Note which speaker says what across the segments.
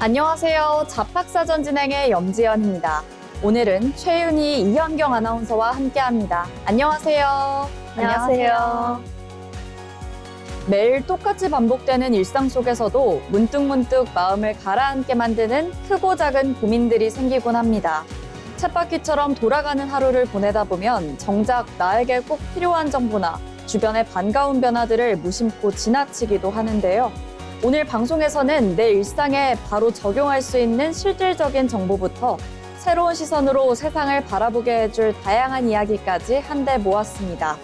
Speaker 1: 안녕하세요. 잡학사전 진행의 염지연입니다. 오늘은 최윤희, 이현경 아나운서와 함께합니다. 안녕하세요.
Speaker 2: 안녕하세요.
Speaker 1: 매일 똑같이 반복되는 일상 속에서도 문득문득 마음을 가라앉게 만드는 크고 작은 고민들이 생기곤 합니다. 쳇바퀴처럼 돌아가는 하루를 보내다 보면 정작 나에게 꼭 필요한 정보나 주변의 반가운 변화들을 무심코 지나치기도 하는데요. 오늘 방송에서는 내 일상에 바로 적용할 수 있는 실질적인 정보부터 새로운 시선으로 세상을 바라보게 해줄 다양한 이야기까지 한데 모았습니다.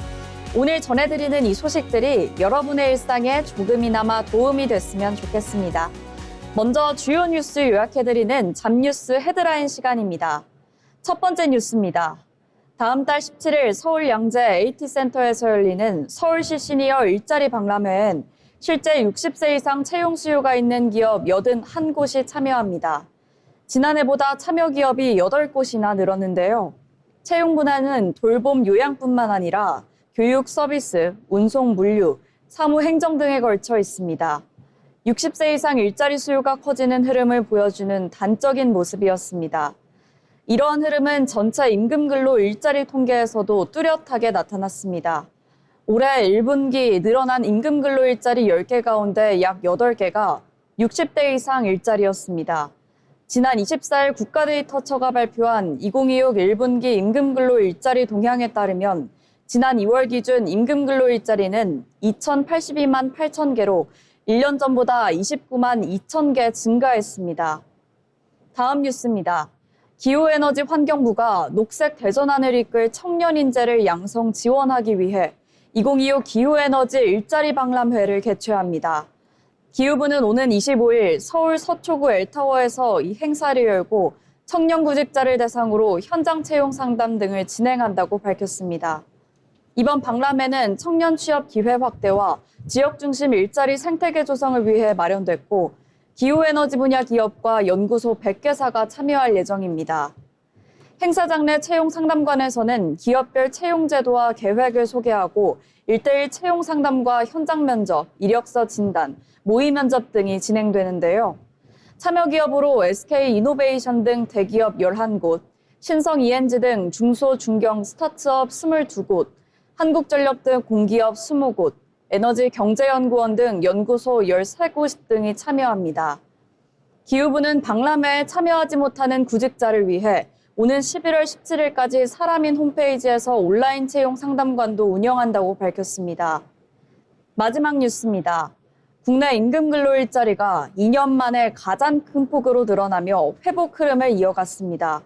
Speaker 1: 오늘 전해드리는 이 소식들이 여러분의 일상에 조금이나마 도움이 됐으면 좋겠습니다. 먼저 주요 뉴스 요약해드리는 잡뉴스 헤드라인 시간입니다. 첫 번째 뉴스입니다. 다음 달 17일 서울 양재 AT센터에서 열리는 서울시 시니어 일자리 박람회엔 실제 60세 이상 채용 수요가 있는 기업 81곳이 참여합니다. 지난해보다 참여 기업이 8곳이나 늘었는데요. 채용 분야는 돌봄 요양뿐만 아니라 교육 서비스, 운송 물류, 사무 행정 등에 걸쳐 있습니다. 60세 이상 일자리 수요가 커지는 흐름을 보여주는 단적인 모습이었습니다. 이러한 흐름은 전체 임금근로 일자리 통계에서도 뚜렷하게 나타났습니다. 올해 1분기 늘어난 임금근로 일자리 10개 가운데 약 8개가 60대 이상 일자리였습니다. 지난 24일 국가데이터처가 발표한 2026 1분기 임금근로 일자리 동향에 따르면 지난 2월 기준 임금근로 일자리는 2,082만 8천 개로 1년 전보다 29만 2천 개 증가했습니다. 다음 뉴스입니다. 기후에너지 환경부가 녹색 대전환을 이끌 청년 인재를 양성 지원하기 위해 2025 기후에너지 일자리 박람회를 개최합니다. 기후부는 오는 25일 서울 서초구 엘타워에서 이 행사를 열고 청년 구직자를 대상으로 현장 채용 상담 등을 진행한다고 밝혔습니다. 이번 박람회는 청년 취업 기회 확대와 지역 중심 일자리 생태계 조성을 위해 마련됐고 기후에너지 분야 기업과 연구소 100개사가 참여할 예정입니다. 행사장 내 채용 상담관에서는 기업별 채용 제도와 계획을 소개하고 1대1 채용 상담과 현장 면접, 이력서 진단, 모의 면접 등이 진행되는데요. 참여 기업으로 SK 이노베이션 등 대기업 11곳, 신성 ENG 등 중소, 중견 스타트업 22곳, 한국전력 등 공기업 20곳, 에너지경제연구원 등 연구소 13곳 등이 참여합니다. 기후부는 박람회에 참여하지 못하는 구직자를 위해 오는 11월 17일까지 사람인 홈페이지에서 온라인 채용 상담관도 운영한다고 밝혔습니다. 마지막 뉴스입니다. 국내 임금근로 일자리가 2년 만에 가장 큰 폭으로 늘어나며 회복 흐름을 이어갔습니다.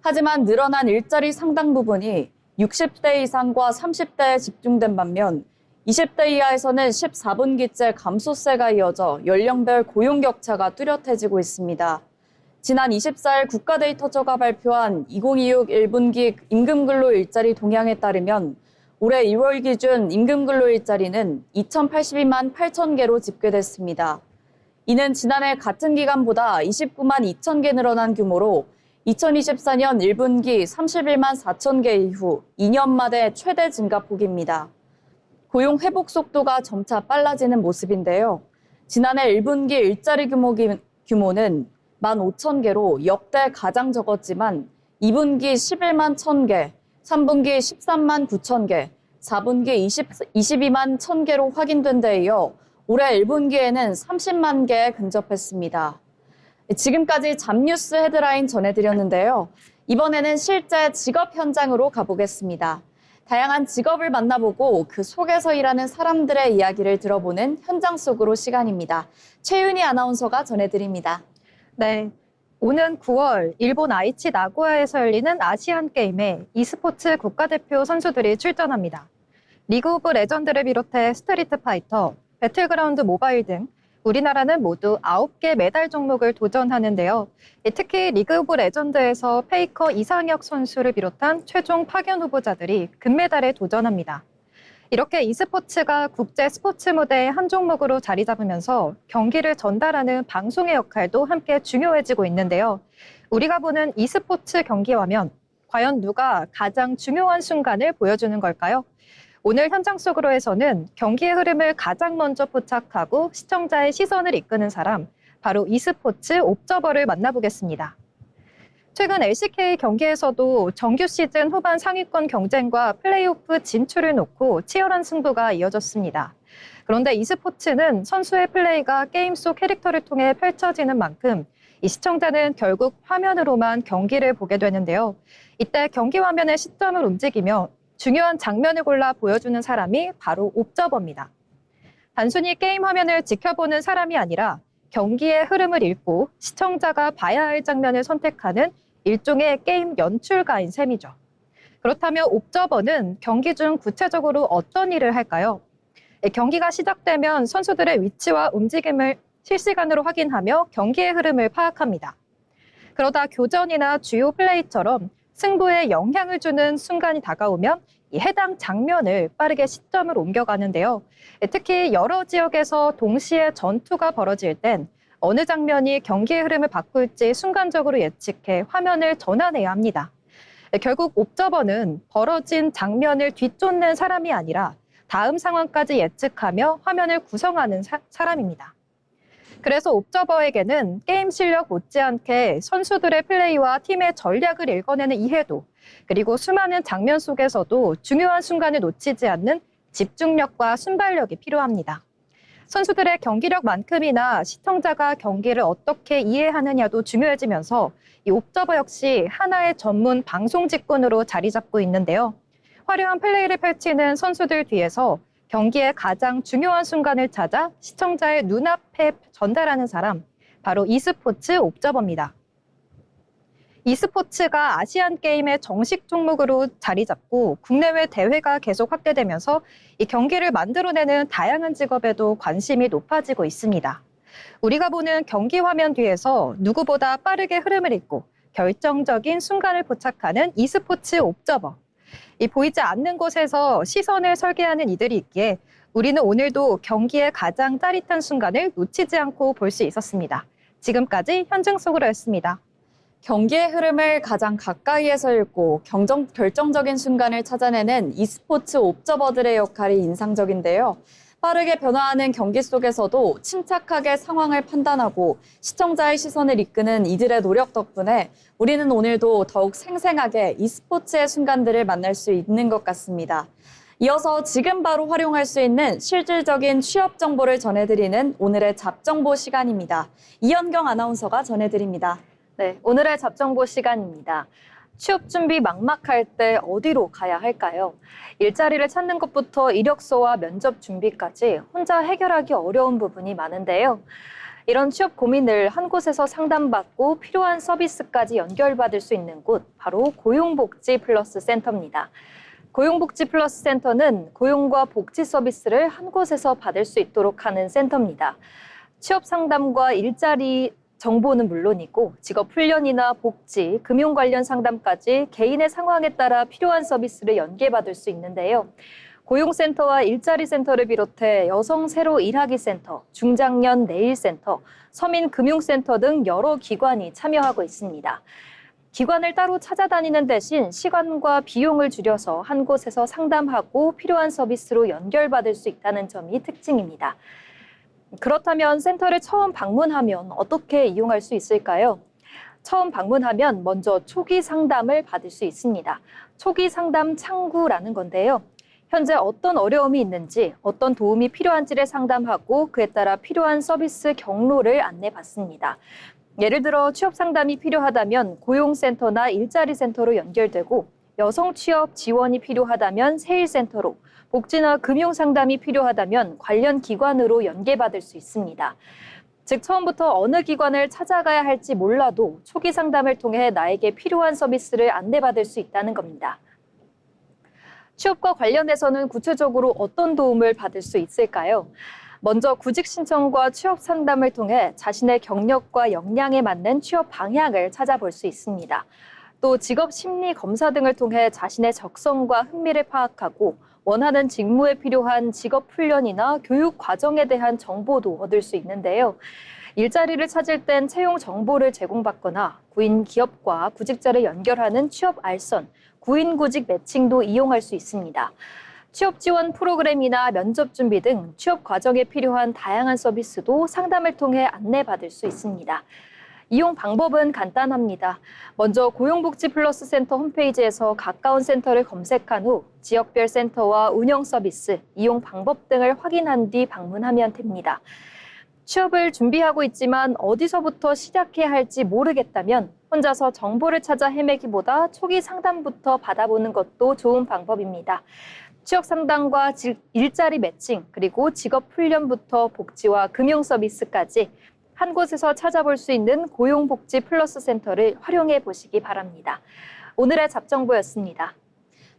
Speaker 1: 하지만 늘어난 일자리 상당 부분이 60대 이상과 30대에 집중된 반면 20대 이하에서는 14분기째 감소세가 이어져 연령별 고용 격차가 뚜렷해지고 있습니다. 지난 24일 국가데이터처가 발표한 2026 1분기 임금근로 일자리 동향에 따르면 올해 2월 기준 임금근로 일자리는 2,082만 8천 개로 집계됐습니다. 이는 지난해 같은 기간보다 29만 2천 개 늘어난 규모로 2024년 1분기 31만 4천 개 이후 2년 만에 최대 증가폭입니다. 고용 회복 속도가 점차 빨라지는 모습인데요. 지난해 1분기 일자리 규모는 15,000개로 역대 가장 적었지만 2분기 11만 1,000개, 3분기 13만 9천 개, 4분기 22만 1,000개로 확인된 데 이어 올해 1분기에는 30만 개에 근접했습니다. 지금까지 잡뉴스 헤드라인 전해드렸는데요. 이번에는 실제 직업 현장으로 가보겠습니다. 다양한 직업을 만나보고 그 속에서 일하는 사람들의 이야기를 들어보는 현장 속으로 시간입니다. 최윤희 아나운서가 전해드립니다.
Speaker 2: 네, 오는 9월 일본 아이치 나고야에서 열리는 아시안게임에 e스포츠 국가대표 선수들이 출전합니다. 리그 오브 레전드를 비롯해 스트리트 파이터, 배틀그라운드 모바일 등 우리나라는 모두 9개 메달 종목을 도전하는데요. 특히 리그 오브 레전드에서 페이커 이상혁 선수를 비롯한 최종 파견 후보자들이 금메달에 도전합니다. 이렇게 e스포츠가 국제 스포츠 무대의 한 종목으로 자리 잡으면서 경기를 전달하는 방송의 역할도 함께 중요해지고 있는데요. 우리가 보는 e스포츠 경기 화면, 과연 누가 가장 중요한 순간을 보여주는 걸까요? 오늘 현장 속으로에서는 경기의 흐름을 가장 먼저 포착하고 시청자의 시선을 이끄는 사람, 바로 e스포츠 옵저버를 만나보겠습니다. 최근 LCK 경기에서도 정규 시즌 후반 상위권 경쟁과 플레이오프 진출을 놓고 치열한 승부가 이어졌습니다. 그런데 e스포츠는 선수의 플레이가 게임 속 캐릭터를 통해 펼쳐지는 만큼 이 시청자는 결국 화면으로만 경기를 보게 되는데요. 이때 경기 화면의 시점을 움직이며 중요한 장면을 골라 보여주는 사람이 바로 옵저버입니다. 단순히 게임 화면을 지켜보는 사람이 아니라 경기의 흐름을 읽고 시청자가 봐야 할 장면을 선택하는 일종의 게임 연출가인 셈이죠. 그렇다면 옵저버는 경기 중 구체적으로 어떤 일을 할까요? 경기가 시작되면 선수들의 위치와 움직임을 실시간으로 확인하며 경기의 흐름을 파악합니다. 그러다 교전이나 주요 플레이처럼 승부에 영향을 주는 순간이 다가오면 이 해당 장면을 빠르게 시점을 옮겨가는데요. 특히 여러 지역에서 동시에 전투가 벌어질 땐 어느 장면이 경기의 흐름을 바꿀지 순간적으로 예측해 화면을 전환해야 합니다. 결국 옵저버는 벌어진 장면을 뒤쫓는 사람이 아니라 다음 상황까지 예측하며 화면을 구성하는 사람입니다. 그래서 옵저버에게는 게임 실력 못지않게 선수들의 플레이와 팀의 전략을 읽어내는 이해도, 그리고 수많은 장면 속에서도 중요한 순간을 놓치지 않는 집중력과 순발력이 필요합니다. 선수들의 경기력만큼이나 시청자가 경기를 어떻게 이해하느냐도 중요해지면서 이 옵저버 역시 하나의 전문 방송 직군으로 자리 잡고 있는데요. 화려한 플레이를 펼치는 선수들 뒤에서 경기의 가장 중요한 순간을 찾아 시청자의 눈앞에 전달하는 사람, 바로 e스포츠 옵저버입니다. e스포츠가 아시안 게임의 정식 종목으로 자리 잡고 국내외 대회가 계속 확대되면서 이 경기를 만들어내는 다양한 직업에도 관심이 높아지고 있습니다. 우리가 보는 경기 화면 뒤에서 누구보다 빠르게 흐름을 읽고 결정적인 순간을 포착하는 e스포츠 옵저버. 이 보이지 않는 곳에서 시선을 설계하는 이들이 있기에 우리는 오늘도 경기의 가장 짜릿한 순간을 놓치지 않고 볼 수 있었습니다. 지금까지 현증 속으로였습니다.
Speaker 1: 경기의 흐름을 가장 가까이에서 읽고 결정적인 순간을 찾아내는 e스포츠 옵저버들의 역할이 인상적인데요. 빠르게 변화하는 경기 속에서도 침착하게 상황을 판단하고 시청자의 시선을 이끄는 이들의 노력 덕분에 우리는 오늘도 더욱 생생하게 e스포츠의 순간들을 만날 수 있는 것 같습니다. 이어서 지금 바로 활용할 수 있는 실질적인 취업 정보를 전해드리는 오늘의 잡정보 시간입니다. 이현경 아나운서가 전해드립니다.
Speaker 3: 네, 오늘의 잡정보 시간입니다. 취업 준비 막막할 때 어디로 가야 할까요? 일자리를 찾는 것부터 이력서와 면접 준비까지 혼자 해결하기 어려운 부분이 많은데요. 이런 취업 고민을 한 곳에서 상담받고 필요한 서비스까지 연결받을 수 있는 곳, 바로 고용복지 플러스 센터입니다. 고용복지 플러스 센터는 고용과 복지 서비스를 한 곳에서 받을 수 있도록 하는 센터입니다. 취업 상담과 일자리 정보는 물론이고 직업 훈련이나 복지, 금융 관련 상담까지 개인의 상황에 따라 필요한 서비스를 연계받을 수 있는데요. 고용센터와 일자리센터를 비롯해 여성 새로 일하기 센터, 중장년 내일센터, 서민금융센터 등 여러 기관이 참여하고 있습니다. 기관을 따로 찾아다니는 대신 시간과 비용을 줄여서 한 곳에서 상담하고 필요한 서비스로 연결받을 수 있다는 점이 특징입니다. 그렇다면 센터를 처음 방문하면 어떻게 이용할 수 있을까요? 처음 방문하면 먼저 초기 상담을 받을 수 있습니다. 초기 상담 창구라는 건데요. 현재 어떤 어려움이 있는지, 어떤 도움이 필요한지를 상담하고 그에 따라 필요한 서비스 경로를 안내받습니다. 예를 들어 취업 상담이 필요하다면 고용센터나 일자리센터로 연결되고 여성 취업 지원이 필요하다면 세일센터로, 복지나 금융 상담이 필요하다면 관련 기관으로 연계받을 수 있습니다. 즉 처음부터 어느 기관을 찾아가야 할지 몰라도 초기 상담을 통해 나에게 필요한 서비스를 안내받을 수 있다는 겁니다. 취업과 관련해서는 구체적으로 어떤 도움을 받을 수 있을까요? 먼저 구직 신청과 취업 상담을 통해 자신의 경력과 역량에 맞는 취업 방향을 찾아볼 수 있습니다. 또 직업 심리 검사 등을 통해 자신의 적성과 흥미를 파악하고 원하는 직무에 필요한 직업 훈련이나 교육 과정에 대한 정보도 얻을 수 있는데요. 일자리를 찾을 땐 채용 정보를 제공받거나 구인 기업과 구직자를 연결하는 취업 알선, 구인 구직 매칭도 이용할 수 있습니다. 취업 지원 프로그램이나 면접 준비 등 취업 과정에 필요한 다양한 서비스도 상담을 통해 안내받을 수 있습니다. 이용 방법은 간단합니다. 먼저 고용복지플러스 센터 홈페이지에서 가까운 센터를 검색한 후 지역별 센터와 운영 서비스, 이용 방법 등을 확인한 뒤 방문하면 됩니다. 취업을 준비하고 있지만 어디서부터 시작해야 할지 모르겠다면 혼자서 정보를 찾아 헤매기보다 초기 상담부터 받아보는 것도 좋은 방법입니다. 취업 상담과 일자리 매칭, 그리고 직업 훈련부터 복지와 금융 서비스까지 한 곳에서 찾아볼 수 있는 고용복지 플러스 센터를 활용해 보시기 바랍니다. 오늘의 잡정보였습니다.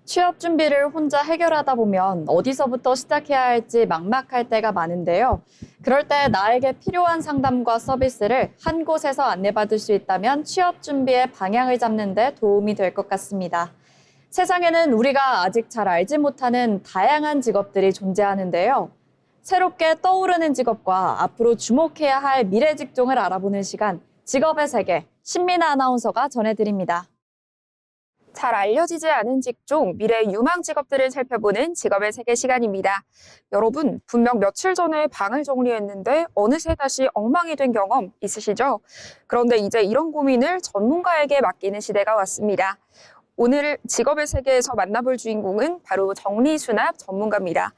Speaker 1: 취업 준비를 혼자 해결하다 보면 어디서부터 시작해야 할지 막막할 때가 많은데요. 그럴 때 나에게 필요한 상담과 서비스를 한 곳에서 안내받을 수 있다면 취업 준비의 방향을 잡는 데 도움이 될 것 같습니다. 세상에는 우리가 아직 잘 알지 못하는 다양한 직업들이 존재하는데요. 새롭게 떠오르는 직업과 앞으로 주목해야 할 미래 직종을 알아보는 시간, 직업의 세계, 신민아 아나운서가 전해드립니다.
Speaker 4: 잘 알려지지 않은 직종, 미래 유망 직업들을 살펴보는 직업의 세계 시간입니다. 여러분, 분명 며칠 전에 방을 정리했는데 어느새 다시 엉망이 된 경험 있으시죠? 그런데 이제 이런 고민을 전문가에게 맡기는 시대가 왔습니다. 오늘 직업의 세계에서 만나볼 주인공은 바로 정리수납 전문가입니다.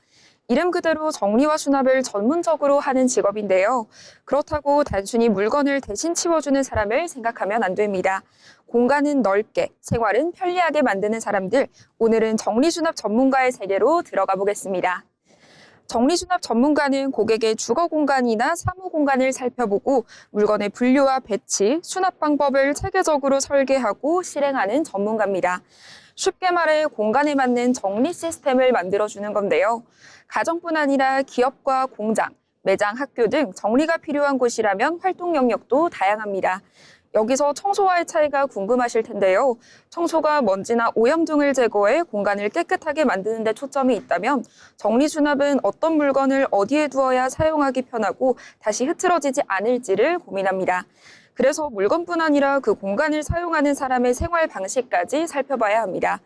Speaker 4: 이름 그대로 정리와 수납을 전문적으로 하는 직업인데요. 그렇다고 단순히 물건을 대신 치워주는 사람을 생각하면 안 됩니다. 공간은 넓게, 생활은 편리하게 만드는 사람들, 오늘은 정리수납 전문가의 세계로 들어가 보겠습니다. 정리수납 전문가는 고객의 주거 공간이나 사무 공간을 살펴보고 물건의 분류와 배치, 수납 방법을 체계적으로 설계하고 실행하는 전문가입니다. 쉽게 말해 공간에 맞는 정리 시스템을 만들어주는 건데요. 가정뿐 아니라 기업과 공장, 매장, 학교 등 정리가 필요한 곳이라면 활동 영역도 다양합니다. 여기서 청소와의 차이가 궁금하실 텐데요. 청소가 먼지나 오염 등을 제거해 공간을 깨끗하게 만드는 데 초점이 있다면 정리수납은 어떤 물건을 어디에 두어야 사용하기 편하고 다시 흐트러지지 않을지를 고민합니다. 그래서 물건뿐 아니라 그 공간을 사용하는 사람의 생활 방식까지 살펴봐야 합니다.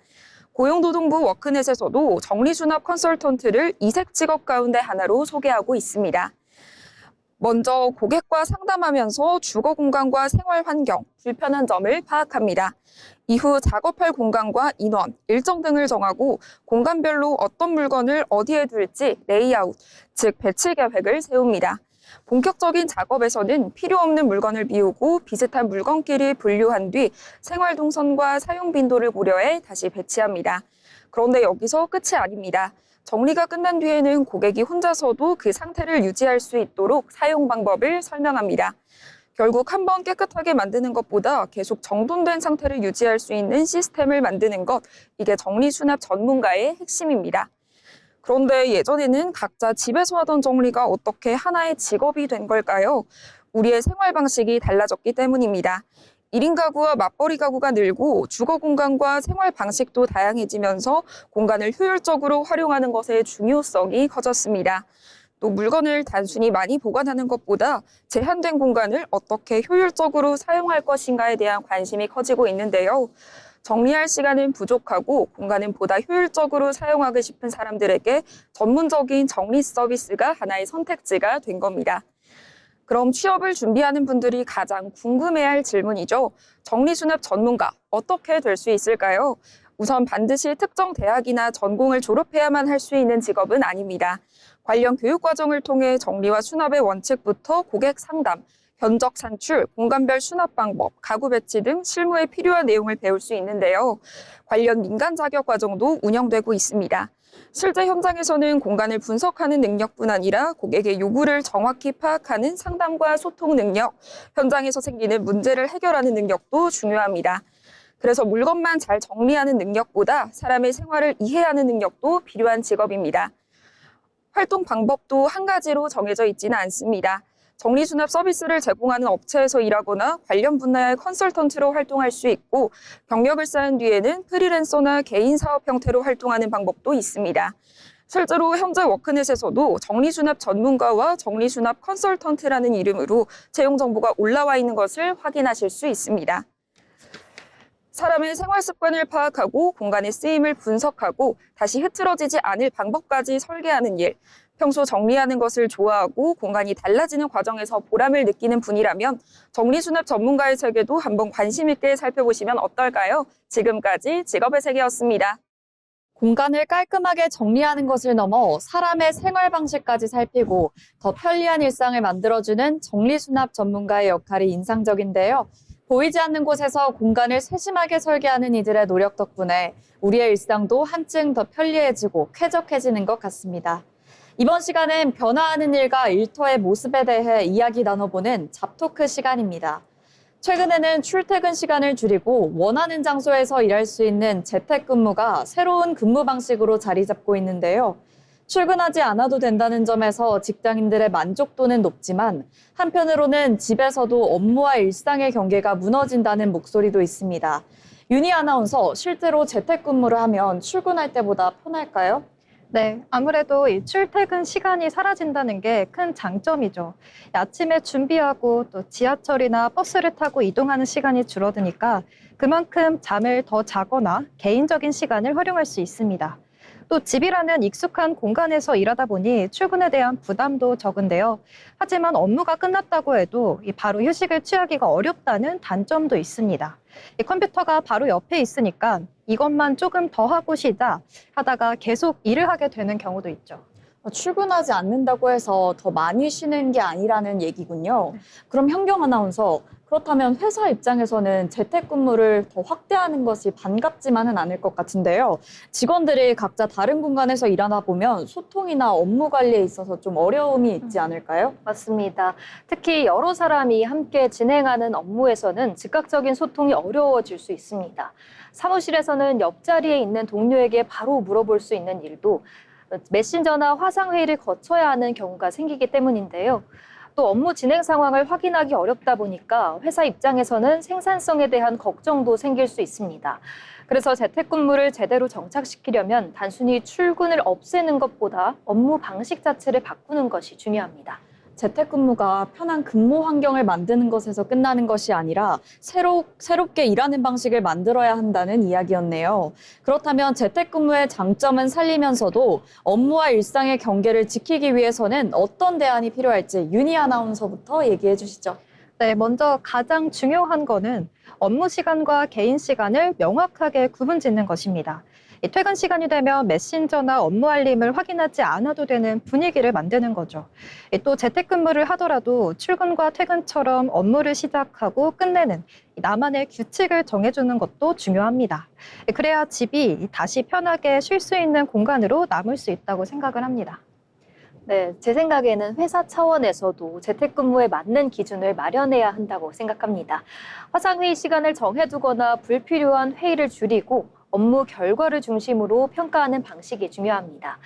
Speaker 4: 고용노동부 워크넷에서도 정리수납 컨설턴트를 이색 직업 가운데 하나로 소개하고 있습니다. 먼저 고객과 상담하면서 주거 공간과 생활 환경, 불편한 점을 파악합니다. 이후 작업할 공간과 인원, 일정 등을 정하고 공간별로 어떤 물건을 어디에 둘지 레이아웃, 즉 배치 계획을 세웁니다. 본격적인 작업에서는 필요 없는 물건을 비우고 비슷한 물건끼리 분류한 뒤 생활 동선과 사용 빈도를 고려해 다시 배치합니다. 그런데 여기서 끝이 아닙니다. 정리가 끝난 뒤에는 고객이 혼자서도 그 상태를 유지할 수 있도록 사용 방법을 설명합니다. 결국 한번 깨끗하게 만드는 것보다 계속 정돈된 상태를 유지할 수 있는 시스템을 만드는 것, 이게 정리수납 전문가의 핵심입니다. 그런데 예전에는 각자 집에서 하던 정리가 어떻게 하나의 직업이 된 걸까요? 우리의 생활 방식이 달라졌기 때문입니다. 1인 가구와 맞벌이 가구가 늘고 주거 공간과 생활 방식도 다양해지면서 공간을 효율적으로 활용하는 것의 중요성이 커졌습니다. 또 물건을 단순히 많이 보관하는 것보다 제한된 공간을 어떻게 효율적으로 사용할 것인가에 대한 관심이 커지고 있는데요. 정리할 시간은 부족하고 공간은 보다 효율적으로 사용하고 싶은 사람들에게 전문적인 정리 서비스가 하나의 선택지가 된 겁니다. 그럼 취업을 준비하는 분들이 가장 궁금해할 질문이죠. 정리수납 전문가, 어떻게 될 수 있을까요? 우선 반드시 특정 대학이나 전공을 졸업해야만 할 수 있는 직업은 아닙니다. 관련 교육 과정을 통해 정리와 수납의 원칙부터 고객 상담, 견적 산출, 공간별 수납 방법, 가구 배치 등 실무에 필요한 내용을 배울 수 있는데요. 관련 민간 자격 과정도 운영되고 있습니다. 실제 현장에서는 공간을 분석하는 능력뿐 아니라 고객의 요구를 정확히 파악하는 상담과 소통 능력, 현장에서 생기는 문제를 해결하는 능력도 중요합니다. 그래서 물건만 잘 정리하는 능력보다 사람의 생활을 이해하는 능력도 필요한 직업입니다. 활동 방법도 한 가지로 정해져 있지는 않습니다. 정리수납 서비스를 제공하는 업체에서 일하거나 관련 분야의 컨설턴트로 활동할 수 있고 경력을 쌓은 뒤에는 프리랜서나 개인 사업 형태로 활동하는 방법도 있습니다. 실제로 현재 워크넷에서도 정리수납 전문가와 정리수납 컨설턴트라는 이름으로 채용 정보가 올라와 있는 것을 확인하실 수 있습니다. 사람의 생활 습관을 파악하고 공간의 쓰임을 분석하고 다시 흐트러지지 않을 방법까지 설계하는 일. 평소 정리하는 것을 좋아하고 공간이 달라지는 과정에서 보람을 느끼는 분이라면 정리수납 전문가의 세계도 한번 관심 있게 살펴보시면 어떨까요? 지금까지 직업의 세계였습니다.
Speaker 1: 공간을 깔끔하게 정리하는 것을 넘어 사람의 생활 방식까지 살피고 더 편리한 일상을 만들어주는 정리수납 전문가의 역할이 인상적인데요. 보이지 않는 곳에서 공간을 세심하게 설계하는 이들의 노력 덕분에 우리의 일상도 한층 더 편리해지고 쾌적해지는 것 같습니다. 이번 시간은 변화하는 일과 일터의 모습에 대해 이야기 나눠보는 잡토크 시간입니다. 최근에는 출퇴근 시간을 줄이고 원하는 장소에서 일할 수 있는 재택근무가 새로운 근무 방식으로 자리 잡고 있는데요. 출근하지 않아도 된다는 점에서 직장인들의 만족도는 높지만 한편으로는 집에서도 업무와 일상의 경계가 무너진다는 목소리도 있습니다. 윤희 아나운서, 실제로 재택근무를 하면 출근할 때보다 편할까요?
Speaker 2: 네, 아무래도 이 출퇴근 시간이 사라진다는 게 큰 장점이죠. 아침에 준비하고 또 지하철이나 버스를 타고 이동하는 시간이 줄어드니까 그만큼 잠을 더 자거나 개인적인 시간을 활용할 수 있습니다. 또 집이라는 익숙한 공간에서 일하다 보니 출근에 대한 부담도 적은데요. 하지만 업무가 끝났다고 해도 바로 휴식을 취하기가 어렵다는 단점도 있습니다. 이 컴퓨터가 바로 옆에 있으니까 이것만 조금 더 하고 쉬자 하다가 계속 일을 하게 되는 경우도 있죠.
Speaker 1: 출근하지 않는다고 해서 더 많이 쉬는 게 아니라는 얘기군요. 그럼 현경 아나운서, 그렇다면 회사 입장에서는 재택근무를 더 확대하는 것이 반갑지만은 않을 것 같은데요. 직원들이 각자 다른 공간에서 일하다 보면 소통이나 업무 관리에 있어서 좀 어려움이 있지 않을까요?
Speaker 3: 맞습니다. 특히 여러 사람이 함께 진행하는 업무에서는 즉각적인 소통이 어려워질 수 있습니다. 사무실에서는 옆자리에 있는 동료에게 바로 물어볼 수 있는 일도 메신저나 화상회의를 거쳐야 하는 경우가 생기기 때문인데요. 또 업무 진행 상황을 확인하기 어렵다 보니까 회사 입장에서는 생산성에 대한 걱정도 생길 수 있습니다. 그래서 재택근무를 제대로 정착시키려면 단순히 출근을 없애는 것보다 업무 방식 자체를 바꾸는 것이 중요합니다.
Speaker 1: 재택근무가 편한 근무 환경을 만드는 것에서 끝나는 것이 아니라 새롭게 일하는 방식을 만들어야 한다는 이야기였네요. 그렇다면 재택근무의 장점은 살리면서도 업무와 일상의 경계를 지키기 위해서는 어떤 대안이 필요할지 윤희 아나운서부터 얘기해 주시죠.
Speaker 2: 네, 먼저 가장 중요한 거는 업무 시간과 개인 시간을 명확하게 구분짓는 것입니다. 퇴근 시간이 되면 메신저나 업무 알림을 확인하지 않아도 되는 분위기를 만드는 거죠. 또 재택근무를 하더라도 출근과 퇴근처럼 업무를 시작하고 끝내는 나만의 규칙을 정해주는 것도 중요합니다. 그래야 집이 다시 편하게 쉴 수 있는 공간으로 남을 수 있다고 생각을 합니다.
Speaker 3: 네, 제 생각에는 회사 차원에서도 재택근무에 맞는 기준을 마련해야 한다고 생각합니다. 화상회의 시간을 정해두거나 불필요한 회의를 줄이고 업무 결과를 중심으로 평가하는 방식이 중요합니다.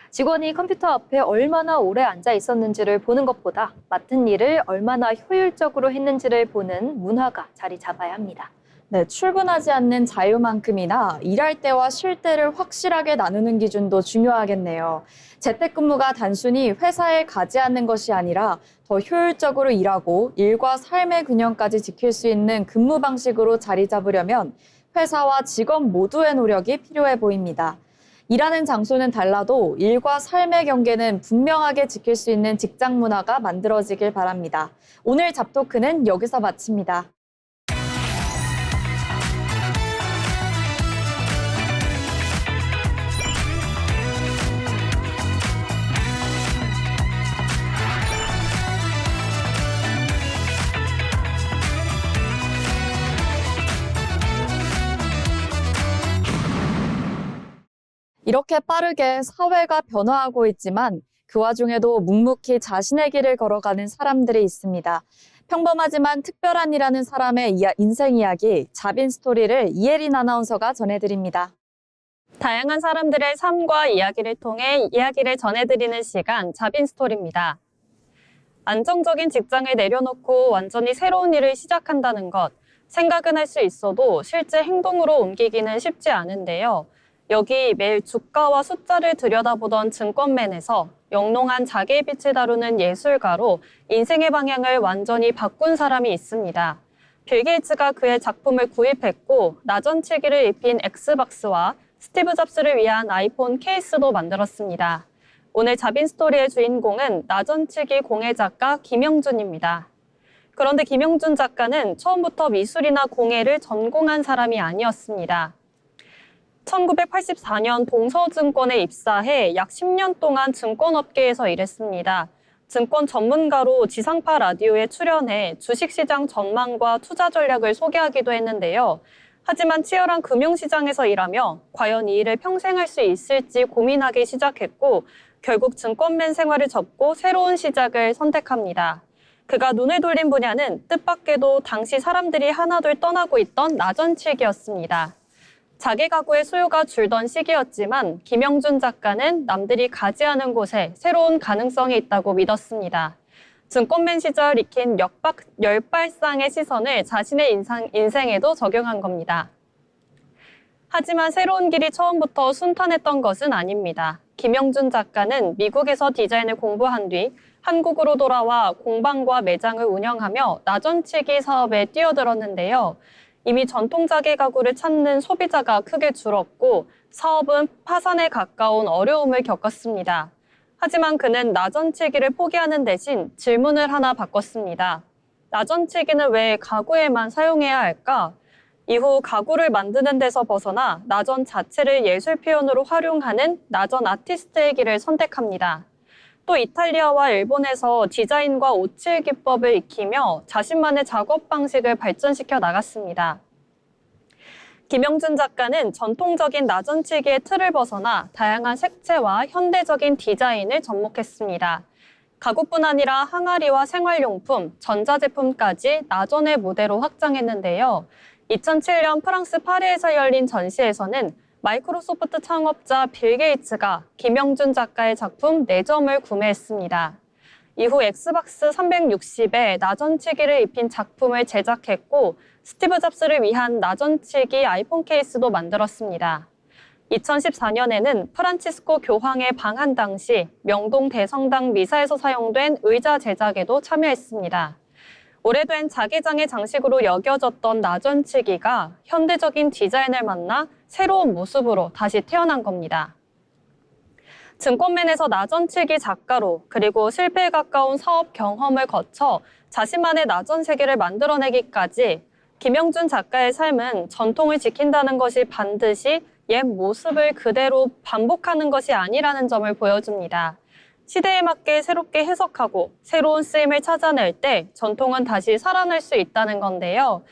Speaker 3: 직원이 컴퓨터 앞에 얼마나 오래 앉아 있었는지를 보는 것보다 맡은 일을 얼마나 효율적으로 했는지를 보는 문화가 자리 잡아야 합니다.
Speaker 1: 네, 출근하지 않는 자유만큼이나 일할 때와 쉴 때를 확실하게 나누는 기준도 중요하겠네요. 재택근무가 단순히 회사에 가지 않는 것이 아니라 더 효율적으로 일하고 일과 삶의 균형까지 지킬 수 있는 근무 방식으로 자리 잡으려면 회사와 직원 모두의 노력이 필요해 보입니다. 일하는 장소는 달라도 일과 삶의 경계는 분명하게 지킬 수 있는 직장 문화가 만들어지길 바랍니다. 오늘 잡토크는 여기서 마칩니다. 이렇게 빠르게 사회가 변화하고 있지만 그 와중에도 묵묵히 자신의 길을 걸어가는 사람들이 있습니다. 평범하지만 특별한 일하는 사람의 인생 이야기, 자빈 스토리를 이혜린 아나운서가 전해드립니다.
Speaker 5: 다양한 사람들의 삶과 이야기를 통해 이야기를 전해드리는 시간, 자빈 스토리입니다. 안정적인 직장을 내려놓고 완전히 새로운 일을 시작한다는 것, 생각은 할 수 있어도 실제 행동으로 옮기기는 쉽지 않은데요. 여기 매일 주가와 숫자를 들여다보던 증권맨에서 영롱한 자기의 빛을 다루는 예술가로 인생의 방향을 완전히 바꾼 사람이 있습니다. 빌 게이츠가 그의 작품을 구입했고 나전치기를 입힌 엑스박스와 스티브 잡스를 위한 아이폰 케이스도 만들었습니다. 오늘 자빈스토리의 주인공은 나전치기 공예 작가 김영준입니다. 그런데 김영준 작가는 처음부터 미술이나 공예를 전공한 사람이 아니었습니다. 1984년 동서증권에 입사해 약 10년 동안 증권업계에서 일했습니다. 증권 전문가로 지상파 라디오에 출연해 주식시장 전망과 투자 전략을 소개하기도 했는데요. 하지만 치열한 금융시장에서 일하며 과연 이 일을 평생 할 수 있을지 고민하기 시작했고 결국 증권맨 생활을 접고 새로운 시작을 선택합니다. 그가 눈을 돌린 분야는 뜻밖에도 당시 사람들이 하나둘 떠나고 있던 나전치기였습니다. 자기 가구의 수요가 줄던 시기였지만 김영준 작가는 남들이 가지 않은 곳에 새로운 가능성이 있다고 믿었습니다. 증권맨 시절 익힌 열발상의 시선을 자신의 인생에도 적용한 겁니다. 하지만 새로운 길이 처음부터 순탄했던 것은 아닙니다. 김영준 작가는 미국에서 디자인을 공부한 뒤 한국으로 돌아와 공방과 매장을 운영하며 나전치기 사업에 뛰어들었는데요. 이미 전통 자개 가구를 찾는 소비자가 크게 줄었고 사업은 파산에 가까운 어려움을 겪었습니다. 하지만 그는 나전치기를 포기하는 대신 질문을 하나 바꿨습니다. 나전치기는 왜 가구에만 사용해야 할까? 이후 가구를 만드는 데서 벗어나 나전 자체를 예술 표현으로 활용하는 나전 아티스트의 길을 선택합니다. 또 이탈리아와 일본에서 디자인과 오칠 기법을 익히며 자신만의 작업 방식을 발전시켜 나갔습니다. 김영준 작가는 전통적인 나전치기의 틀을 벗어나 다양한 색채와 현대적인 디자인을 접목했습니다. 가구뿐 아니라 항아리와 생활용품, 전자제품까지 나전의 무대로 확장했는데요. 2007년 프랑스 파리에서 열린 전시에서는 마이크로소프트 창업자 빌 게이츠가 김영준 작가의 작품 4점을 구매했습니다. 이후 엑스박스 360에 나전치기를 입힌 작품을 제작했고 스티브 잡스를 위한 나전치기 아이폰 케이스도 만들었습니다. 2014년에는 프란치스코 교황의 방한 당시 명동 대성당 미사에서 사용된 의자 제작에도 참여했습니다. 오래된 자개장의 장식으로 여겨졌던 나전치기가 현대적인 디자인을 만나 새로운 모습으로 다시 태어난 겁니다. 증권맨에서 나전치기 작가로 그리고 실패에 가까운 사업 경험을 거쳐 자신만의 나전 세계를 만들어내기까지 김영준 작가의 삶은 전통을 지킨다는 것이 반드시 옛 모습을 그대로 반복하는 것이 아니라는 점을 보여줍니다. 시대에 맞게 새롭게 해석하고 새로운 쓰임을 찾아낼 때 전통은 다시 살아날 수 있다는 건데요.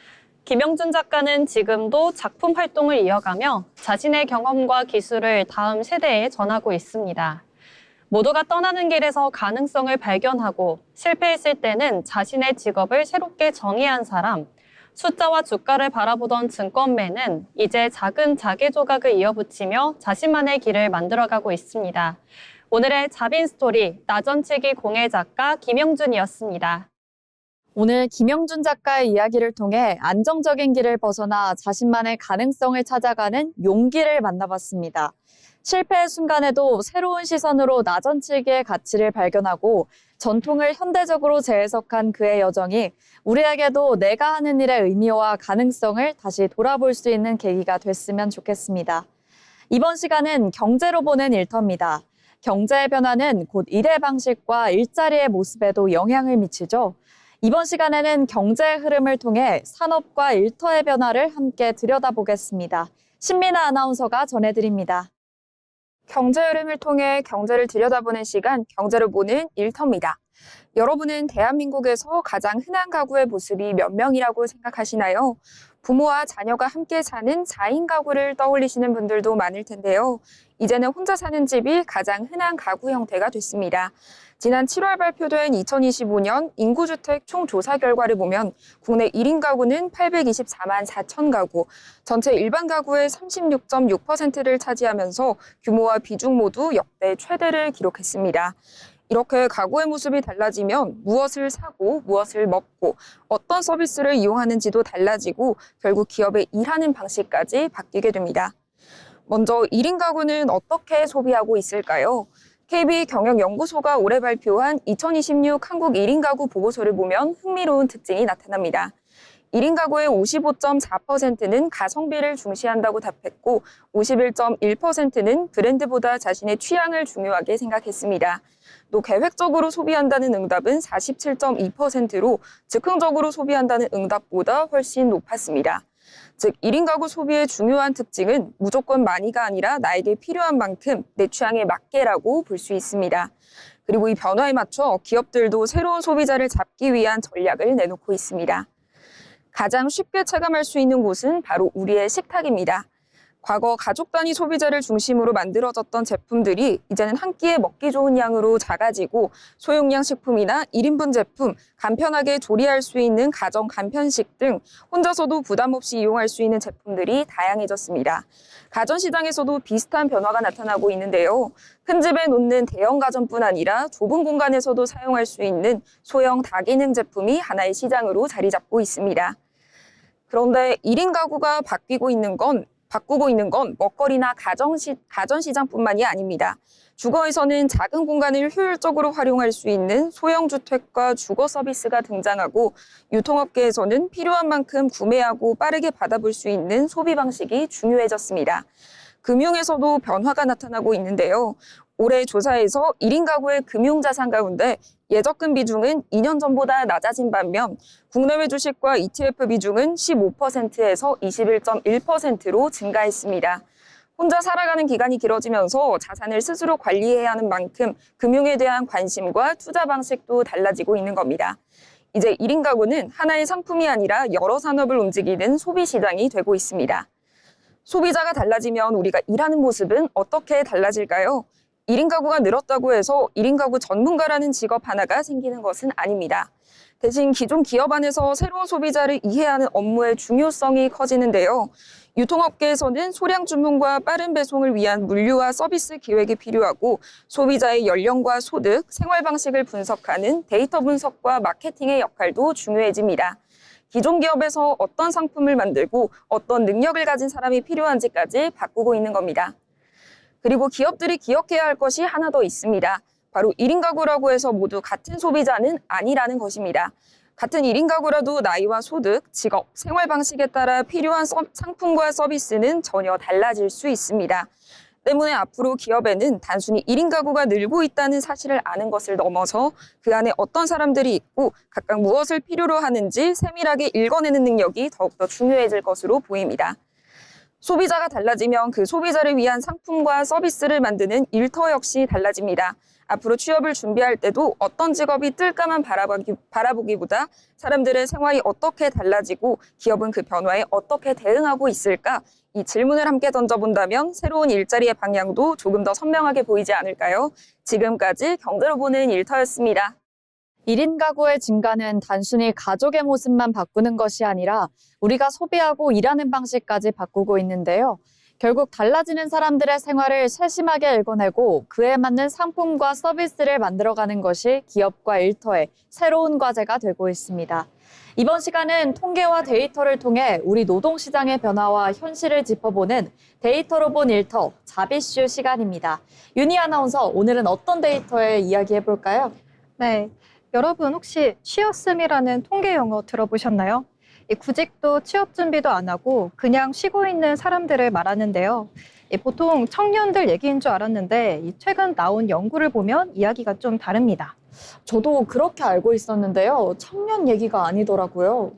Speaker 5: 김영준 작가는 지금도 작품 활동을 이어가며 자신의 경험과 기술을 다음 세대에 전하고 있습니다. 모두가 떠나는 길에서 가능성을 발견하고 실패했을 때는 자신의 직업을 새롭게 정의한 사람, 숫자와 주가를 바라보던 증권맨은 이제 작은 자개 조각을 이어붙이며 자신만의 길을 만들어가고 있습니다. 오늘의 자빈스토리 나전치기 공예 작가 김영준이었습니다.
Speaker 1: 오늘 김영준 작가의 이야기를 통해 안정적인 길을 벗어나 자신만의 가능성을 찾아가는 용기를 만나봤습니다. 실패의 순간에도 새로운 시선으로 나전치기의 가치를 발견하고 전통을 현대적으로 재해석한 그의 여정이 우리에게도 내가 하는 일의 의미와 가능성을 다시 돌아볼 수 있는 계기가 됐으면 좋겠습니다. 이번 시간은 경제로 보는 일터입니다. 경제의 변화는 곧 일의 방식과 일자리의 모습에도 영향을 미치죠. 이번 시간에는 경제의 흐름을 통해 산업과 일터의 변화를 함께 들여다보겠습니다. 신민아 아나운서가 전해드립니다.
Speaker 4: 경제 흐름을 통해 경제를 들여다보는 시간, 경제로 보는 일터입니다. 여러분은 대한민국에서 가장 흔한 가구의 모습이 몇 명이라고 생각하시나요? 부모와 자녀가 함께 사는 4인 가구를 떠올리시는 분들도 많을 텐데요. 이제는 혼자 사는 집이 가장 흔한 가구 형태가 됐습니다. 지난 7월 발표된 2025년 인구주택 총조사 결과를 보면 국내 1인 가구는 824만 4천 가구, 전체 일반 가구의 36.6%를 차지하면서 규모와 비중 모두 역대 최대를 기록했습니다. 이렇게 가구의 모습이 달라지면 무엇을 사고 무엇을 먹고 어떤 서비스를 이용하는지도 달라지고 결국 기업의 일하는 방식까지 바뀌게 됩니다. 먼저 1인 가구는 어떻게 소비하고 있을까요? KB경영연구소가 올해 발표한 2026 한국 1인 가구 보고서를 보면 흥미로운 특징이 나타납니다. 1인 가구의 55.4%는 가성비를 중시한다고 답했고 51.1%는 브랜드보다 자신의 취향을 중요하게 생각했습니다. 또 계획적으로 소비한다는 응답은 47.2%로 즉흥적으로 소비한다는 응답보다 훨씬 높았습니다. 즉 1인 가구 소비의 중요한 특징은 무조건 많이가 아니라 나에게 필요한 만큼 내 취향에 맞게라고 볼 수 있습니다. 그리고 이 변화에 맞춰 기업들도 새로운 소비자를 잡기 위한 전략을 내놓고 있습니다. 가장 쉽게 체감할 수 있는 곳은 바로 우리의 식탁입니다. 과거 가족 단위 소비자를 중심으로 만들어졌던 제품들이 이제는 한 끼에 먹기 좋은 양으로 작아지고 소용량 식품이나 1인분 제품, 간편하게 조리할 수 있는 가정 간편식 등 혼자서도 부담 없이 이용할 수 있는 제품들이 다양해졌습니다. 가전시장에서도 비슷한 변화가 나타나고 있는데요. 큰 집에 놓는 대형 가전뿐 아니라 좁은 공간에서도 사용할 수 있는 소형 다기능 제품이 하나의 시장으로 자리 잡고 있습니다. 그런데 1인 가구가 바꾸고 있는 건 먹거리나 가전시장뿐만이 아닙니다. 주거에서는 작은 공간을 효율적으로 활용할 수 있는 소형 주택과 주거 서비스가 등장하고 유통업계에서는 필요한 만큼 구매하고 빠르게 받아볼 수 있는 소비 방식이 중요해졌습니다. 금융에서도 변화가 나타나고 있는데요. 올해 조사에서 1인 가구의 금융자산 가운데 예적금 비중은 2년 전보다 낮아진 반면 국내외 주식과 ETF 비중은 15%에서 21.1%로 증가했습니다. 혼자 살아가는 기간이 길어지면서 자산을 스스로 관리해야 하는 만큼 금융에 대한 관심과 투자 방식도 달라지고 있는 겁니다. 이제 1인 가구는 하나의 상품이 아니라 여러 산업을 움직이는 소비 시장이 되고 있습니다. 소비자가 달라지면 우리가 일하는 모습은 어떻게 달라질까요? 1인 가구가 늘었다고 해서 1인 가구 전문가라는 직업 하나가 생기는 것은 아닙니다. 대신 기존 기업 안에서 새로운 소비자를 이해하는 업무의 중요성이 커지는데요. 유통업계에서는 소량 주문과 빠른 배송을 위한 물류와 서비스 기획이 필요하고 소비자의 연령과 소득, 생활 방식을 분석하는 데이터 분석과 마케팅의 역할도 중요해집니다. 기존 기업에서 어떤 상품을 만들고 어떤 능력을 가진 사람이 필요한지까지 바꾸고 있는 겁니다. 그리고 기업들이 기억해야 할 것이 하나 더 있습니다. 바로 1인 가구라고 해서 모두 같은 소비자는 아니라는 것입니다. 같은 1인 가구라도 나이와 소득, 직업, 생활 방식에 따라 필요한 상품과 서비스는 전혀 달라질 수 있습니다. 때문에 앞으로 기업에는 단순히 1인 가구가 늘고 있다는 사실을 아는 것을 넘어서 그 안에 어떤 사람들이 있고 각각 무엇을 필요로 하는지 세밀하게 읽어내는 능력이 더욱더 중요해질 것으로 보입니다. 소비자가 달라지면 그 소비자를 위한 상품과 서비스를 만드는 일터 역시 달라집니다. 앞으로 취업을 준비할 때도 어떤 직업이 뜰까만 바라보기보다 사람들의 생활이 어떻게 달라지고 기업은 그 변화에 어떻게 대응하고 있을까? 이 질문을 함께 던져본다면 새로운 일자리의 방향도 조금 더 선명하게 보이지 않을까요? 지금까지 경제로 보는 일터였습니다.
Speaker 1: 1인 가구의 증가는 단순히 가족의 모습만 바꾸는 것이 아니라 우리가 소비하고 일하는 방식까지 바꾸고 있는데요. 결국 달라지는 사람들의 생활을 세심하게 읽어내고 그에 맞는 상품과 서비스를 만들어가는 것이 기업과 일터의 새로운 과제가 되고 있습니다. 이번 시간은 통계와 데이터를 통해 우리 노동시장의 변화와 현실을 짚어보는 데이터로 본 일터 자비슈 시간입니다. 윤희 아나운서, 오늘은 어떤 데이터에 이야기해볼까요?
Speaker 2: 네, 여러분 혹시 쉬었음이라는 통계 용어 들어보셨나요? 이 구직도 취업 준비도 안 하고 그냥 쉬고 있는 사람들을 말하는데요. 보통 청년들 얘기인 줄 알았는데 최근 나온 연구를 보면 이야기가 좀 다릅니다.
Speaker 1: 저도 그렇게 알고 있었는데요. 청년 얘기가 아니더라고요.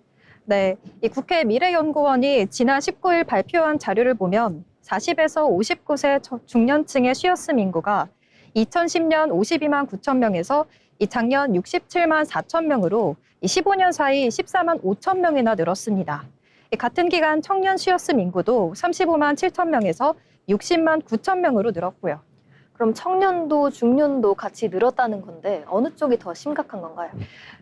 Speaker 2: 네, 이 국회 미래연구원이 지난 19일 발표한 자료를 보면 40에서 59세 중년층의 쉬었음 인구가 2010년 52만 9천 명에서 이 작년 67만 4천 명으로 15년 사이 14만 5천 명이나 늘었습니다. 같은 기간 청년 쉬었음 인구도 35만 7천 명에서 60만 9천 명으로 늘었고요.
Speaker 3: 그럼 청년도 중년도 같이 늘었다는 건데 어느 쪽이 더 심각한 건가요?